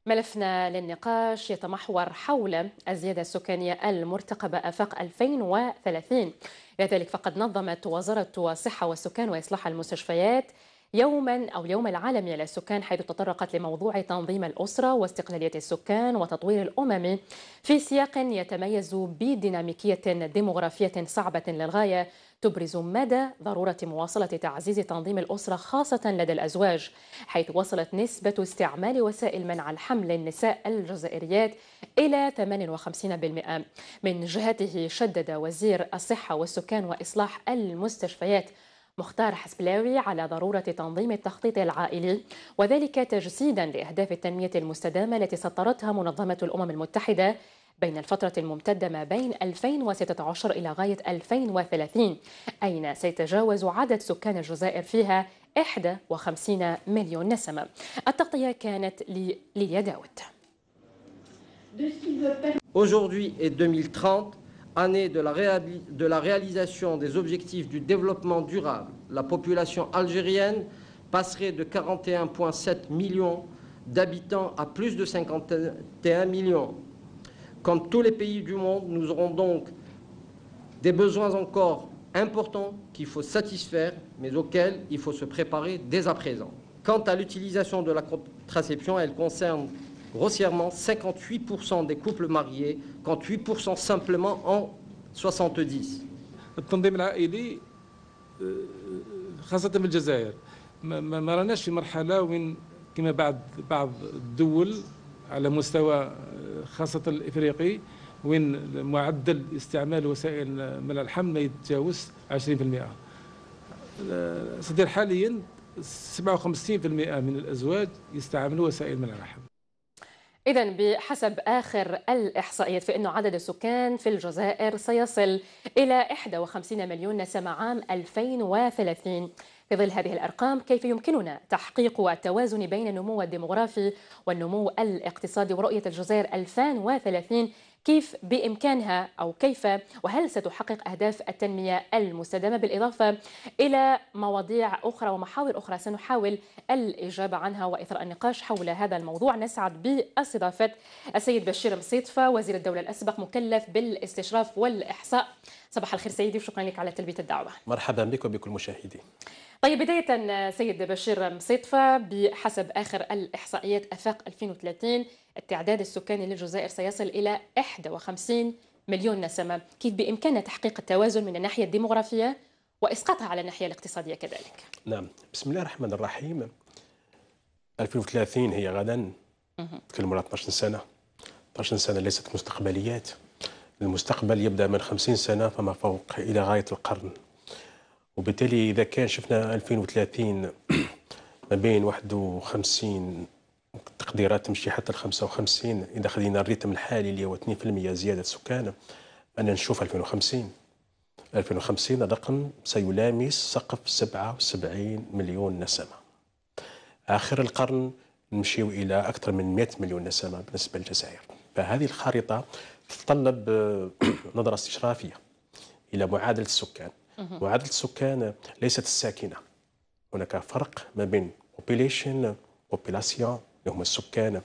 ملفنا للنقاش يتمحور حول الزيادة السكانية المرتقبة آفاق 2030. لذلك فقد نظمت وزارة الصحة والسكان وإصلاح المستشفيات اليوم العالمي للسكان، حيث تطرقت لموضوع تنظيم الأسرة واستقلالية السكان وتطوير الأمم في سياق يتميز بديناميكية ديمغرافية صعبة للغاية، تبرز مدى ضرورة مواصلة تعزيز تنظيم الأسرة خاصة لدى الأزواج، حيث وصلت نسبة استعمال وسائل منع الحمل للنساء الجزائريات إلى 58%. من جهته شدد وزير الصحة والسكان وإصلاح المستشفيات مختار حسبلاوي على ضرورة تنظيم التخطيط العائلي، وذلك تجسيدا لأهداف التنمية المستدامة التي سطرتها منظمة الأمم المتحدة بين الفترة الممتدة ما بين 2016 إلى غاية 2030، أين سيتجاوز عدد سكان الجزائر فيها 51 مليون نسمة. التغطية كانت لليا داود. Aujourd'hui est 2030, année de la réalisation des objectifs du développement durable. La population algérienne passerait de 41,7 millions d'habitants à plus de 51 millions. Comme tous les pays du monde, nous aurons donc des besoins encore importants qu'il faut satisfaire, mais auxquels il faut se préparer dès à présent. Quant à l'utilisation de la contraception, elle concerne grossièrement 58% des couples mariés, contre 8% simplement en 70. التنظيم العائلي خاصة في الجزائر ما راناش في مرحلة وين كما بعض الدول على مستوى خاصة الإفريقي وين معدل استعمال وسائل منع الحمل ما يتجاوز 20%. صدر حاليا 57% من الأزواج يستعملوا وسائل منع الحمل. إذن بحسب آخر الإحصائيات فإن عدد السكان في الجزائر سيصل إلى 51 مليون نسمة عام 2030. في ظل هذه الأرقام كيف يمكننا تحقيق التوازن بين النمو الديمغرافي والنمو الاقتصادي ورؤية الجزائر 2030؟ كيف بإمكانها أو كيف وهل ستحقق أهداف التنمية المستدامة، بالإضافة إلى مواضيع أخرى ومحاور أخرى سنحاول الإجابة عنها وإثراء النقاش حول هذا الموضوع. نسعد باستضافة السيد بشير مصيطفة وزير الدولة الأسبق مكلف بالاستشراف والإحصاء. صباح الخير سيدي وشكرا لك على تلبية الدعوة. مرحبا بك وبكل المشاهدين. طيب بداية سيد بشير مصيطفة، بحسب آخر الإحصائيات آفاق 2030 التعداد السكاني للجزائر سيصل إلى 51 مليون نسمة، كيف بإمكاننا تحقيق التوازن من الناحية الديمغرافية وإسقاطها على الناحية الاقتصادية كذلك؟ نعم، بسم الله الرحمن الرحيم. 2030 هي غدا، نتكلموا على 12 سنة. 12 سنة ليست مستقبليات، المستقبل يبدأ من 50 سنة فما فوق إلى غاية القرن. وبالتالي إذا كان شفنا 2030 ما بين 51 تقديرات تمشي حتى ل 55، إذا خذينا الريتم الحالي اللي هو 2% زيادة سكان، أنا نشوف 2050 الرقم سيلامس سقف 77 مليون نسمة. آخر القرن نمشيو إلى أكثر من 100 مليون نسمة بالنسبة للجزائر. فهذه الخارطة تتطلب نظرة استشرافية إلى معادلة السكان. معادلة السكان ليست الساكنة، هناك فرق ما بين population اللي هم السكان،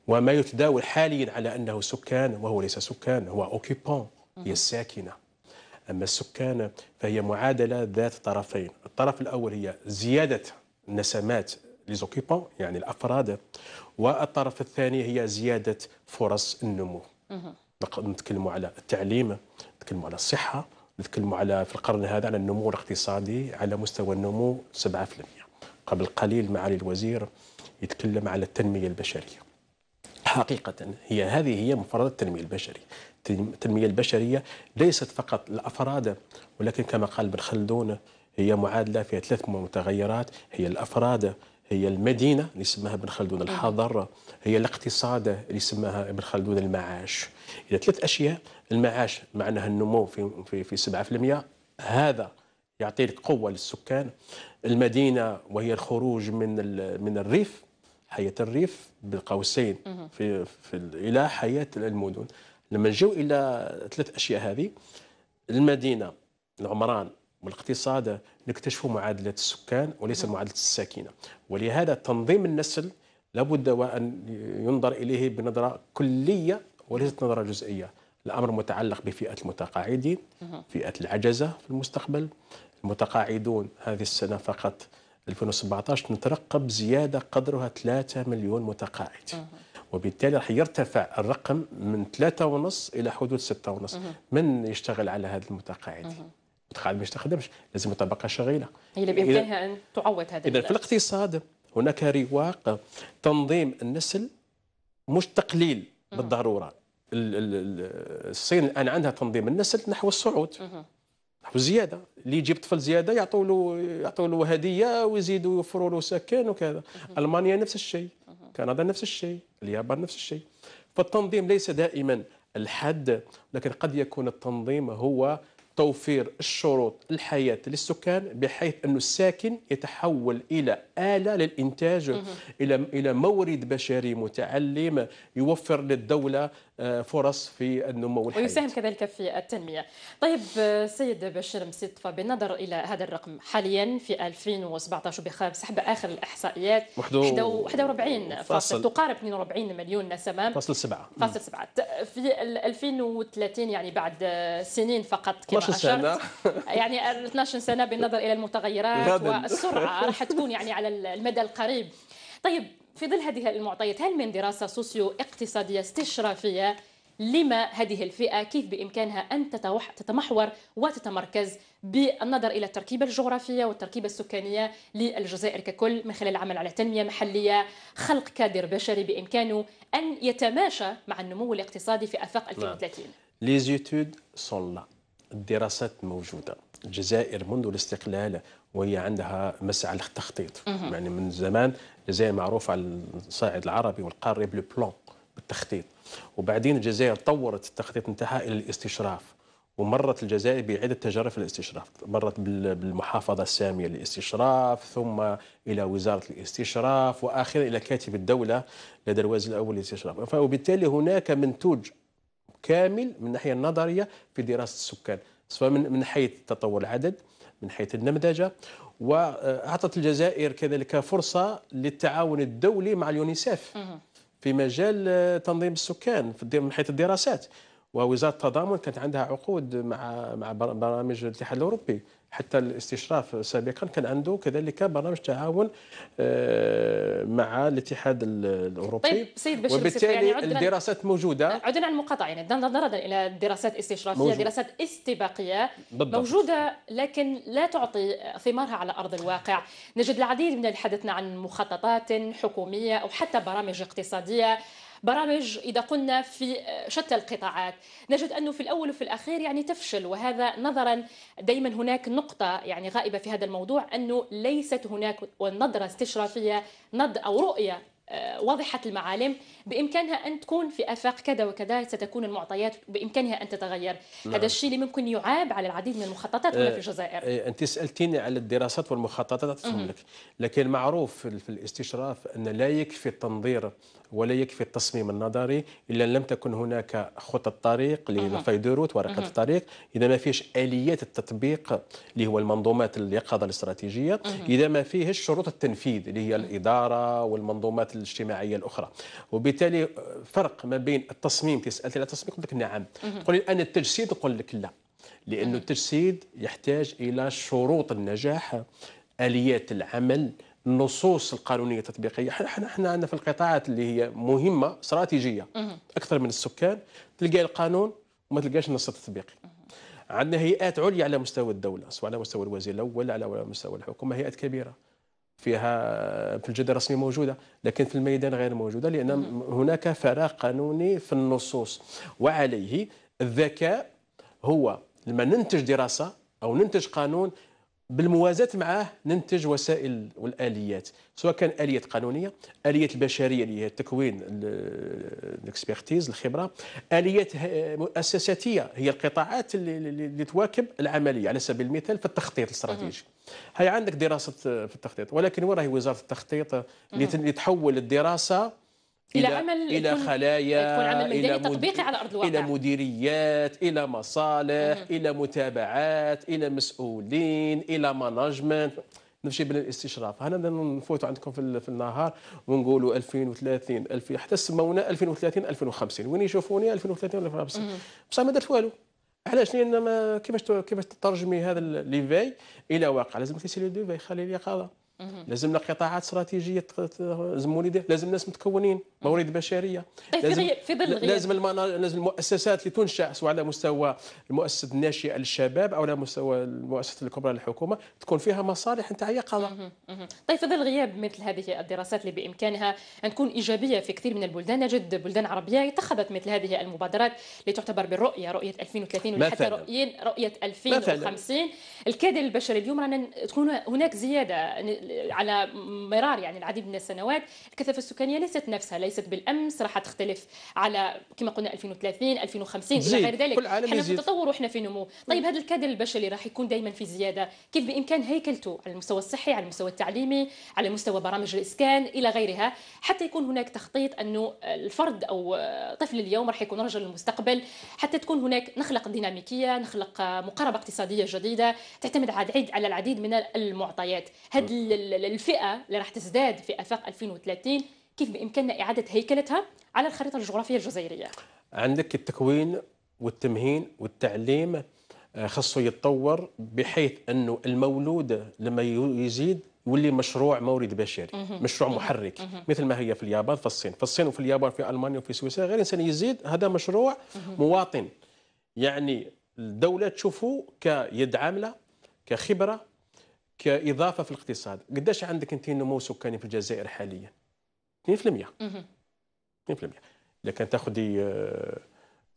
وما يتداول حاليا على أنه سكان وهو ليس سكان، هو occupant هي الساكنة. أما السكان فهي معادلة ذات طرفين، الطرف الأول هي زيادة نسمات ليزوكيبون يعني الأفراد، والطرف الثاني هي زيادة فرص النمو. نتكلموا على التعليم، نتكلموا على الصحة، نتكلموا على في القرن هذا على النمو الاقتصادي على مستوى النمو 7%. قبل قليل معالي الوزير يتكلم على التنمية البشرية. حقيقة هذه هي مفردات التنمية البشرية. التنمية البشرية ليست فقط الأفراد، ولكن كما قال ابن خلدون هي معادلة فيها 3 متغيرات، هي الأفراد، هي المدينة اللي سماها ابن خلدون الحضر، هي الاقتصاد اللي سماها ابن خلدون المعاش. إذا 3 أشياء، المعاش معناها النمو في 7%، هذا يعطي لك قوة للسكان. المدينة وهي الخروج من الريف، حياة الريف بالقوسين إلى حياة المدن. لما نجوا إلى 3 أشياء هذه، المدينة، العمران والاقتصاد، نكتشفوا معادلة السكان وليس معادلة الساكنة. ولهذا تنظيم النسل لابد وأن ينظر إليه بنظرة كلية وليست نظرة جزئية. الأمر متعلق بفئة المتقاعدين، فئة العجزة في المستقبل. المتقاعدون هذه السنة فقط 2017 نترقب زيادة قدرها 3 مليون متقاعد، وبالتالي راح يرتفع الرقم من 3.5 إلى حدود 6.5. من يشتغل على هذا المتقاعد؟ المتقاعد ما يشتغلش، لازم طبقة شغيلة هي اللي بإمكانها أن تعوض هذا. إذا في الاقتصاد هناك رواق تنظيم النسل، مش تقليل بالضرورة. الصين الآن عندها تنظيم النسل نحو الصعود، نحو الزيادة. اللي يجيب طفل زيادة يعطوا له هدية ويزيدوا يوفروا له سكن وكذا. ألمانيا نفس الشيء، كندا نفس الشيء، اليابان نفس الشيء. فالتنظيم ليس دائما الحد، لكن قد يكون التنظيم هو توفير الشروط الحياة للسكان بحيث أن الساكن يتحول إلى آلة للإنتاج، إلى مورد بشري متعلم يوفر للدولة فرص في النمو الحياة ويساهم كذلك في التنمية. طيب سيد بشير مصطفى، بالنظر إلى هذا الرقم حاليا في 2017 بسحب آخر الإحصائيات 41 فاصل تقارب 42 مليون نسمة فاصل 7 في 2030 يعني بعد سنين فقط كما 12 سنة يعني 12 سنة بالنظر إلى المتغيرات والسرعة راح تكون يعني على المدى القريب. طيب في ظل هذه المعطيات، هل من دراسة سوسيو اقتصادية استشرافية لما هذه الفئة كيف بإمكانها أن تتمحور وتتمركز بالنظر إلى التركيبة الجغرافية والتركيبة السكانية للجزائر ككل من خلال العمل على تنمية محلية، خلق كادر بشري بإمكانه أن يتماشى مع النمو الاقتصادي في آفاق 2030؟ لي زيتود سون لا، الدراسات موجودة. الجزائر منذ الاستقلال وهي عندها مسعى للتخطيط، يعني من زمان الجزائر معروفة على الصعيد العربي والقاري بالبلان، بالتخطيط. وبعدين الجزائر طورت التخطيط نتاعها إلى الاستشراف، ومرت الجزائر بعدة تجارب في الاستشراف. مرت بالمحافظة السامية للاستشراف، ثم إلى وزارة الاستشراف، وآخرا إلى كاتب الدولة لدى الوزير الأول للاستشراف. وبالتالي هناك منتوج كامل من الناحية النظرية في دراسة السكان، سواء من حيث تطور العدد، من حيث النمذجة. وأعطت الجزائر كذلك فرصة للتعاون الدولي مع اليونيسيف في مجال تنظيم السكان من حيث الدراسات. ووزارة التضامن كانت عندها عقود مع برامج الاتحاد الأوروبي. حتى الاستشراف سابقا كان عنده كذلك برامج تعاون مع الاتحاد الأوروبي. طيب سيد بشير، وبالتالي يعني الدراسات موجودة. عدنا عن المقاطعة، يعني نظرا إلى دراسات استشرافية، دراسات استباقية بالضبط موجودة لكن لا تعطي ثمارها على أرض الواقع. نجد العديد من الحديث عن مخططات حكومية أو حتى برامج اقتصادية، برامج إذا قلنا في شتى القطاعات، نجد أنه في الأول وفي الأخير يعني تفشل. وهذا نظرا دائما هناك نقطة يعني غائبة في هذا الموضوع، أنه ليست هناك نظرة استشرافية أو رؤية واضحة المعالم بإمكانها أن تكون في آفاق كذا وكذا ستكون المعطيات بإمكانها أن تتغير. هذا الشيء اللي ممكن يعاب على العديد من المخططات هنا في الجزائر. أنت سألتيني على الدراسات والمخططات أتفهم لك، لكن معروف في الاستشراف أن لا يكفي التنظير ولا يكفي التصميم النظري إلا لم تكن هناك خطط طريق لفيدروت ورقة الطريق. إذا ما فيش آليات التطبيق اللي هو المنظومات اليقظة الاستراتيجية، إذا ما فيهش شروط التنفيذ اللي هي الإدارة والمنظومات الاجتماعية الأخرى. وبالتالي فرق ما بين التصميم، تسألتي على التصميم قلت لك نعم، تقول لي أنا التجسيد نقول لك لا، لأنه التجسيد يحتاج إلى شروط النجاح، آليات العمل، النصوص القانونية التطبيقية. احنا عندنا في القطاعات اللي هي مهمة استراتيجية أكثر من السكان تلقى القانون وما تلقاش النص التطبيقي. عندنا هيئات عليا على مستوى الدولة، سواء على مستوى الوزير الأول على مستوى الحكومة، هيئات كبيرة فيها في الجدول الرسمي موجودة، لكن في الميدان غير موجودة، لأن هناك فراغ قانوني في النصوص. وعليه الذكاء هو لما ننتج دراسة أو ننتج قانون بالموازاة معه ننتج وسائل والآليات، سواء كان آليات قانونية، آليات البشرية اللي هي التكوين، الاكسبرتيز، الخبرة، آليات مؤسساتية هي القطاعات اللي تواكب العملية. على سبيل المثال في التخطيط الاستراتيجي، هي عندك دراسة في التخطيط، ولكن وراهي وزارة التخطيط اللي تحول الدراسة إلى خلايا، يكون عمل ميداني تطبيقي على أرض الواقع، إلى مديريات، إلى مصالح، إلى متابعات، إلى مسؤولين، إلى مانجمنت. نمشي بالاستشراف. هنا نفوتوا عندكم في النهار ونقولوا 2030 حتى سمونا 2030 2050، وين يشوفوني 2030 2050 بصح ما درت والو. علاش؟ لان ما كيفاش تترجمي هذا ليفاي الى واقع؟ لازم تسيري ليفاي، خلي لي قضاء. لازمنا قطاعات استراتيجيه، لازم ناس متكونين، موارد بشريه. طيب في ظل الغياب لازم المؤسسات اللي تنشا سواء على مستوى المؤسسات الناشئه للشباب او على مستوى المؤسسات الكبرى للحكومه تكون فيها مصالح نتاع قضاء. طيب في ظل غياب مثل هذه الدراسات اللي بامكانها ان تكون ايجابيه في كثير من البلدان، نجد بلدان عربيه اتخذت مثل هذه المبادرات اللي تعتبر رؤيه 2030 ولا حتى رؤيه 2050. الكادر البشري اليوم رانا تكون هناك زياده على مرار يعني العديد من السنوات. الكثافه السكانيه ليست نفسها، ليست بالامس، راح تختلف على كما قلنا 2030 2050 الى غير ذلك. احنا في تطور واحنا في نمو. طيب هذا الكادر البشري راح يكون دائما في زياده، كيف بامكان هيكلته على المستوى الصحي، على المستوى التعليمي، على مستوى برامج الاسكان الى غيرها، حتى يكون هناك تخطيط انه الفرد او طفل اليوم راح يكون رجل المستقبل، حتى تكون هناك نخلق ديناميكيه، نخلق مقاربه اقتصاديه جديده تعتمد على العديد من المعطيات. هذه الفئة اللي راح تزداد في آفاق 2030 كيف بإمكاننا إعادة هيكلتها على الخريطة الجغرافية الجزائرية؟ عندك التكوين والتمهين والتعليم خاصه يتطور بحيث أنه المولود لما يزيد يولي مشروع مورد بشري، مشروع محرك، مثل ما هي في اليابان، في الصين وفي اليابان، في ألمانيا وفي سويسرا. غير إنسان يزيد هذا مشروع مواطن، يعني الدولة تشوفه كيد عاملة، كخبرة، كإضافة في الاقتصاد. قداش عندك انت نمو سكاني في الجزائر حاليا؟ 2%. 2%. إذا كان تاخذي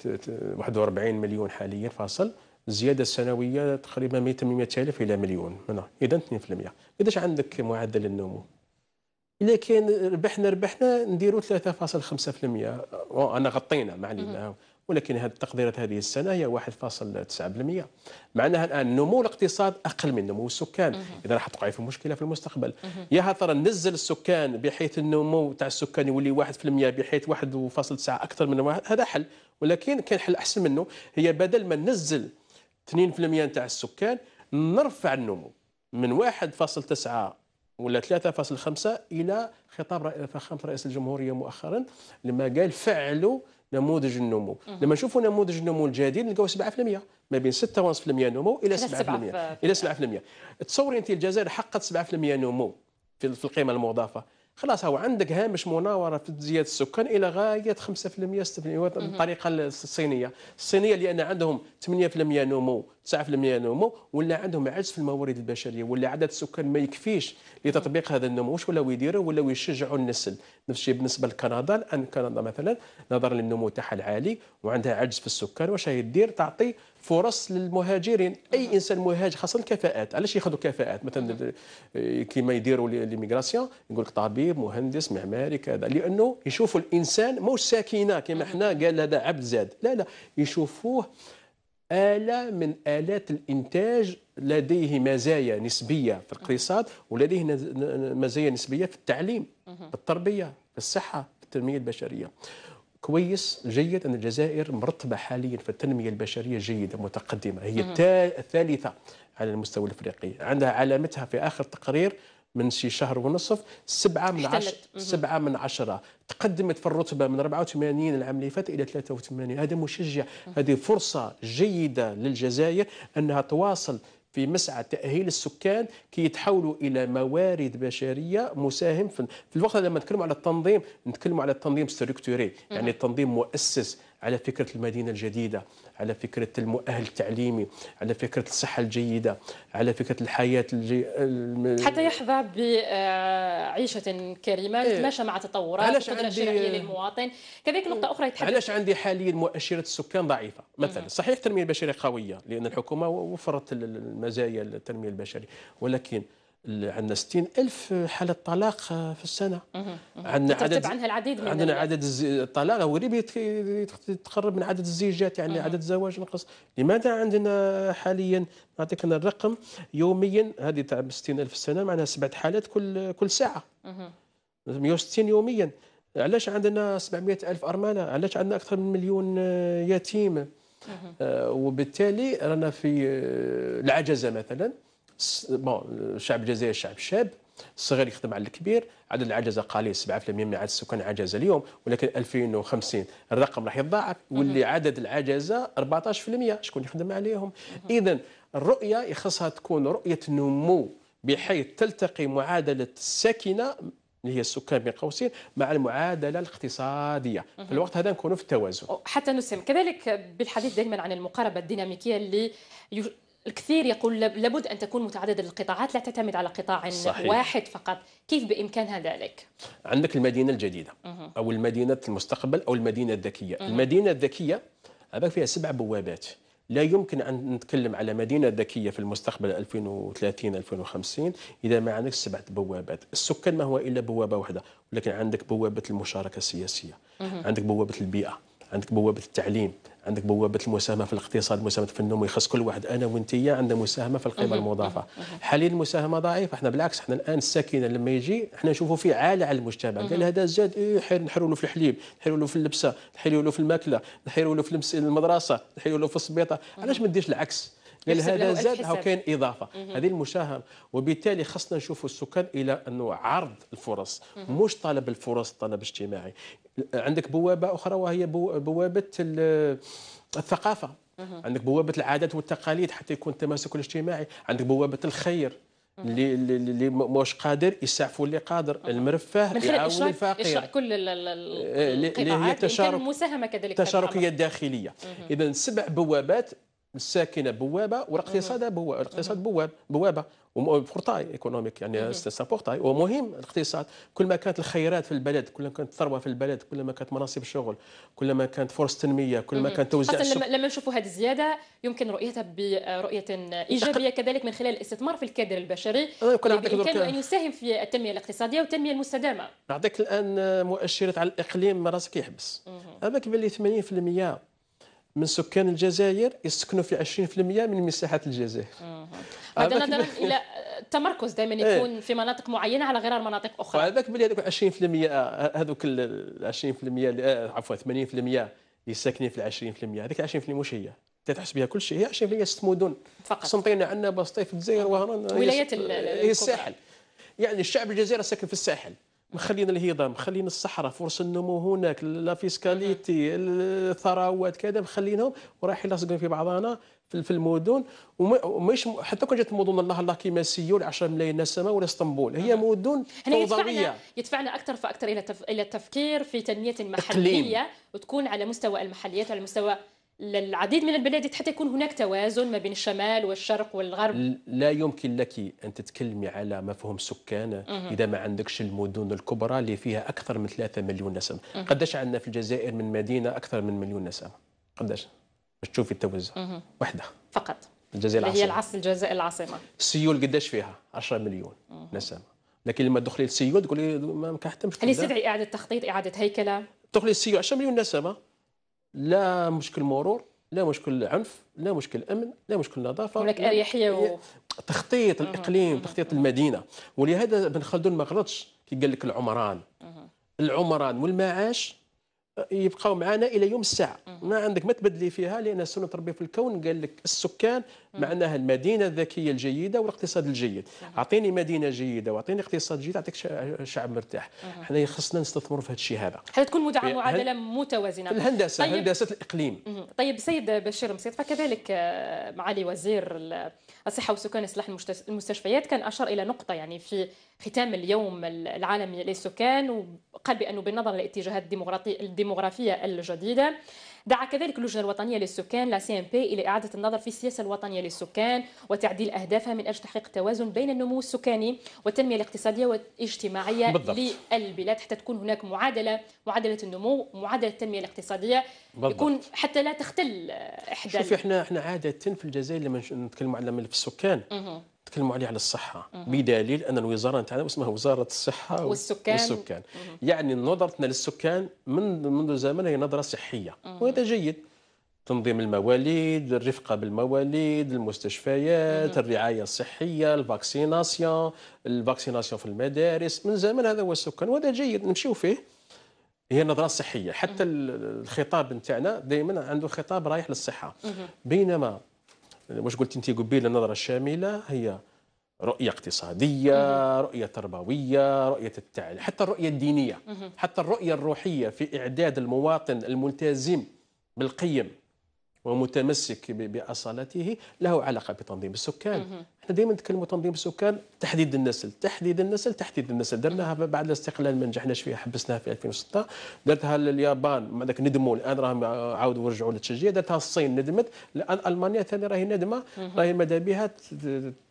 41 مليون حاليا فاصل، الزيادة السنوية تقريبا 200,000 إلى مليون، إذا 2%. قداش عندك معدل النمو؟ إذا كان ربحنا نديروا 3.5%. أنا غطينا ما علينا، ولكن هذه التقديرات هذه السنة هي 1.9%. معناها الآن نمو الاقتصاد أقل من نمو السكان. إذا راح تقعي في مشكلة في المستقبل. يا ترى ننزل السكان بحيث النمو تاع السكان يولي 1% بحيث 1.9 أكثر من واحد، هذا حل. ولكن كان حل أحسن منه، هي بدل ما ننزل 2% تاع السكان نرفع النمو من 1.9 ولا 3.5 إلى خطاب فخامة رئيس الجمهورية مؤخرا لما قال فعلوا نموذج النمو. لما نشوفوا نموذج النمو الجديد نلقاو 7%، ما بين 6.5% نمو الى 7%. تصوري انت الجزائر حققت 7% نمو في القيمه المضافه، خلاص هو عندك هامش مناوره في زياده السكان الى غايه 5% 6% بالطريقه الصينيه لان عندهم 8% نمو 9% نمو، ولا عندهم عجز في الموارد البشريه، ولا عدد السكان ما يكفيش لتطبيق هذا النمو. واش ولاو يديروا؟ ولاو يشجعوا النسل. نفس الشيء بالنسبه لكندا، لان كندا مثلا نظرا للنمو تاعها العالي وعندها عجز في السكان، واش هي دير؟ تعطي فرص للمهاجرين، اي انسان مهاجر، خاصه الكفاءات. علاش ياخذوا كفاءات؟ مثلا كيما يديروا ليميغراسيون، يقول لك طبيب، مهندس، معماري، كذا، لانه يشوفوا الانسان مش ساكنه كما احنا قال هذا عبد زاد، لا يشوفوه آلة من آلات الإنتاج، لديه مزايا نسبية في الاقتصاد، ولديه مزايا نسبية في التعليم، في التربية، في الصحة، في التنمية البشرية. كويس جيد أن الجزائر مرتبة حاليا في التنمية البشرية جيدة متقدمة، هي الثالثة على المستوى الأفريقي. عندها علامتها في آخر تقرير من شي شهر ونصف 7 من 10 تقدمت في الرتبة من 84 العام اللي فات إلى 83. هذا مشجع، هذه فرصة جيدة للجزائر أنها تواصل في مسعى تأهيل السكان كي يتحولوا إلى موارد بشرية مساهم في الوقت. لما نتكلم على التنظيم نتكلم على التنظيم ستركتوري، يعني التنظيم مؤسس على فكرة المدينة الجديدة، على فكرة المؤهل التعليمي، على فكرة الصحة الجيدة، على فكرة الحياة حتى يحظى بعيشة كريمة تتماشى مع تطورات القدرة الشرعية للمواطن. كذلك نقطة أخرى يتحدث علاش عندي حاليا مؤشرات السكان ضعيفة مثلا. صحيح التنمية البشرية قوية لأن الحكومة وفرت المزايا التنمية البشرية، ولكن عندنا 60,000 حالة طلاق في السنة. عندنا عدد عنها العديد من عندنا عدد الطلاق هو يتقرب من عدد الزيجات، يعني عدد الزواج نقص. لماذا عندنا حاليا نعطيك أنا الرقم يوميا هذه تاع 60,000 في السنة، معناها 7 حالات كل ساعة، 160 يوميا. علاش عندنا 700,000 أرملة؟ علاش عندنا أكثر من 1,000,000 يتيم؟ وبالتالي رانا في العجزة مثلا بون الشعب الجزائري شعب شاب، الصغير يخدم على الكبير، عدد العجزه قليل 7% من عدد السكان عجزه اليوم، ولكن 2050 الرقم راح يتضاعف واللي عدد العجزه 14%، شكون يخدم عليهم؟ اذا الرؤيه يخصها تكون رؤيه نمو بحيث تلتقي معادله الساكنه اللي هي السكان بين قوسين مع المعادله الاقتصاديه، في الوقت هذا نكونوا في التوازن. حتى نسهم كذلك بالحديث دائما عن المقاربه الديناميكيه اللي الكثير يقول لابد أن تكون متعددة القطاعات، لا تعتمد على قطاع صحيح. واحد فقط. كيف بإمكانها ذلك؟ عندك المدينة الجديدة أو المدينة المستقبل أو المدينة الذكية. المدينة الذكية هذا فيها 7 بوابات. لا يمكن أن نتكلم على مدينة ذكية في المستقبل 2030 2050 إذا ما عندك 7 بوابات. السكان ما هو إلا بوابة واحدة، ولكن عندك بوابة المشاركة السياسية، عندك بوابة البيئة، عندك بوابة التعليم، عندك بوابة المساهمة في الاقتصاد، مساهمة في النمو. يخص كل واحد أنا وأنتيا عندنا مساهمة في القيمة المضافة. حاليا المساهمة ضعيفة، احنا بالعكس احنا الآن الساكنة لما يجي احنا نشوفوا فيه عالة على المجتمع، قال هذا زاد نحروا له في الحليب، نحروا له في اللبسة، نحروا له في الماكلة، نحروا له في المدرسة، نحروا له في السبيطة، علاش ما ديرش العكس؟ قال هذا زاد هو كاين اضافه. هذه المشاهمه، وبالتالي خصنا نشوفوا السكان الى انه عرض الفرص مش طلب الفرص، طلب اجتماعي. عندك بوابه اخرى وهي بوابه الثقافه، عندك بوابه العادات والتقاليد حتى يكون التماسك الاجتماعي، عندك بوابه الخير اللي مش قادر يسعفوا اللي قادر، المرفه يعاون الفقير، كل القطاعات يمكن مساهمه كذلك تشاركيه داخليه. اذا 7 بوابات، الساكنه بوابه والاقتصاد بوابه، الاقتصاد بوابه وبورتاي ايكونوميك، يعني بورتاي ومهم. الاقتصاد كل ما كانت الخيرات في البلد، كل ما كانت الثروه في البلد، كل ما كانت مناصب الشغل، كل ما كانت فرص تنميه، كل ما كانت توزيع لما نشوفوا هذه الزياده يمكن رؤيتها برؤيه ايجابيه كذلك من خلال الاستثمار في الكادر البشري بامكانه ان يساهم في التنميه الاقتصاديه والتنميه المستدامه. نعطيك الان مؤشرات على الاقليم راسك يحبس. هذاك يبان لي 80% من سكان الجزائر يسكنوا في 20% من مساحة الجزائر. هذا نظرا الى التمركز دائما يكون في مناطق معينه على غرار مناطق اخرى. وهذاك بلي هذوك 20% هذوك ال 20% عفوا 80% اللي ساكنين في ال 20%، هذيك 20% مش هي تتحسب بها كل شيء، هي 20% 6 مدن فقط. سنطينا عندنا بسطي في الجزائر وهران ولايات هي الساحل. يعني الشعب الجزائري ساكن في الساحل، مخلينا الهضم، مخلينا الصحراء، فرص النمو هناك، لا فيسكاليتي، الثروات كذا مخلينهم ورايحين لاصقين في بعضنا في المدن. ومش حتى كون جات المدن الله كيما سيول 10 ملايين نسمه ولا اسطنبول، هي مدن فوضويه. يدفعنا اكثر فاكثر الى التفكير في تنميه محليه وتكون على مستوى المحليات، على مستوى العديد من البلاد، حتى يكون هناك توازن ما بين الشمال والشرق والغرب. لا يمكن لك ان تتكلمي على مفهوم سكان اذا ما عندكش المدن الكبرى اللي فيها اكثر من 3 مليون نسمه. قداش عندنا في الجزائر من مدينه اكثر من مليون نسمه؟ قداش باش تشوفي التوزع؟ وحده فقط، الجزائر العاصمه، هي الجزائر العاصمه. سيول قداش فيها؟ 10 مليون نسمه. لكن لما تدخلي لسيول تقولي ما كنحتمش. هل يستدعي اعاده تخطيط، اعاده هيكله؟ تدخلي لسيول 10 مليون نسمه، لا مشكل مرور، لا مشكل عنف، لا مشكل امن، لا مشكل نظافه، هناك اريحيه تخطيط الاقليم، تخطيط المدينه. ولهذا ابن خلدون ما غلطش كي قال لك العمران والمعاش يبقاو معنا الى يوم الساعه، ما عندك ما تبدلي فيها، لان سنه ربي في الكون قال لك السكان معناها المدينه الذكيه الجيده والاقتصاد الجيد. اعطيني مدينه جيده واعطيني اقتصاد جيد، اعطيك شعب مرتاح. احنا خصنا نستثمروا في هذا الشيء هذا. هل تكون معادله متوازنه في الهندسه؟ طيب. هندسه الاقليم. طيب سيد بشير مصيط، فكذلك معالي وزير الصحه والسكان اصلاح المستشفيات كان اشار الى نقطه يعني في ختام اليوم العالمي للسكان، وقال بانه بالنظر للاتجاهات الديموغرافيه الجديده دعا كذلك اللجنه الوطنيه للسكان لا CMP الى اعاده النظر في السياسه الوطنيه للسكان وتعديل اهدافها من اجل تحقيق توازن بين النمو السكاني والتنميه الاقتصاديه والاجتماعيه للبلاد، حتى تكون هناك معادله النمو ومعادله التنميه الاقتصاديه يكون حتى لا تختل احدى. شوفي احنا عاده في الجزائر لما نتكلموا على ملف السكان نتكلموا عليه على الصحه، بدليل ان الوزاره نتاعنا اسمها وزاره الصحه والسكان. يعني نظرتنا للسكان منذ زمن هي نظره صحيه، وهذا جيد. تنظيم المواليد، الرفقه بالمواليد، المستشفيات، الرعايه الصحيه، الفاكسيناسيون في المدارس، من زمن هذا هو السكان، وهذا جيد نمشيو فيه. هي النظره الصحيه، حتى الخطاب نتاعنا دائما عنده خطاب رايح للصحه. بينما واش قلت انت قبيله النظره الشامله هي رؤية اقتصادية، رؤية تربوية، رؤية التعليم، حتى الرؤية الدينية، حتى الرؤية الروحية في إعداد المواطن الملتزم بالقيم ومتمسك بأصالته له علاقة بتنظيم السكان. احنا دائما نتكلموا تنظيم السكان، تحديد النسل تحديد النسل تحديد النسل. درناها بعد الاستقلال ما نجحناش فيها، حبسناها في 2006. درتها اليابان مع ذاك ندموا، الان راهم عاودوا ورجعوا للتشجيع. درتها الصين ندمت، الان المانيا ثاني راهي ندمه، راهي ماذا بها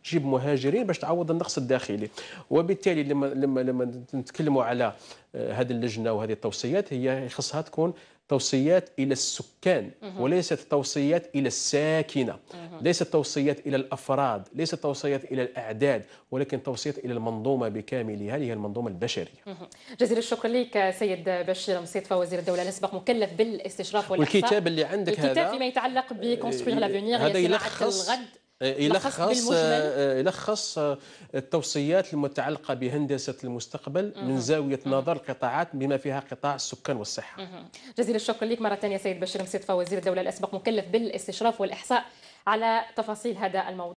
تجيب مهاجرين باش تعوض النقص الداخلي. وبالتالي لما نتكلموا على هذه اللجنه وهذه التوصيات، هي خصها تكون توصيات إلى السكان وليست توصيات إلى الساكنة، ليست توصيات إلى الأفراد، ليست توصيات إلى الأعداد، ولكن توصيات إلى المنظومة بكاملها، هي المنظومة البشرية. جزيل الشكر لك سيد بشير مصيطفة، وزير الدولة الأسبق مكلف بالاستشراف والإحصاء. والكتاب اللي عندك هذا، الكتاب فيما يتعلق بكونستروير لافونيغ، هذا يلخص التوصيات المتعلقة بهندسة المستقبل من زاوية نظر القطاعات بما فيها قطاع السكان والصحة. جزيل الشكر لك مرة ثانية سيد بشير مصيطفة، وزير الدولة الأسبق مكلف بالاستشراف والإحصاء، على تفاصيل هذا الموضوع.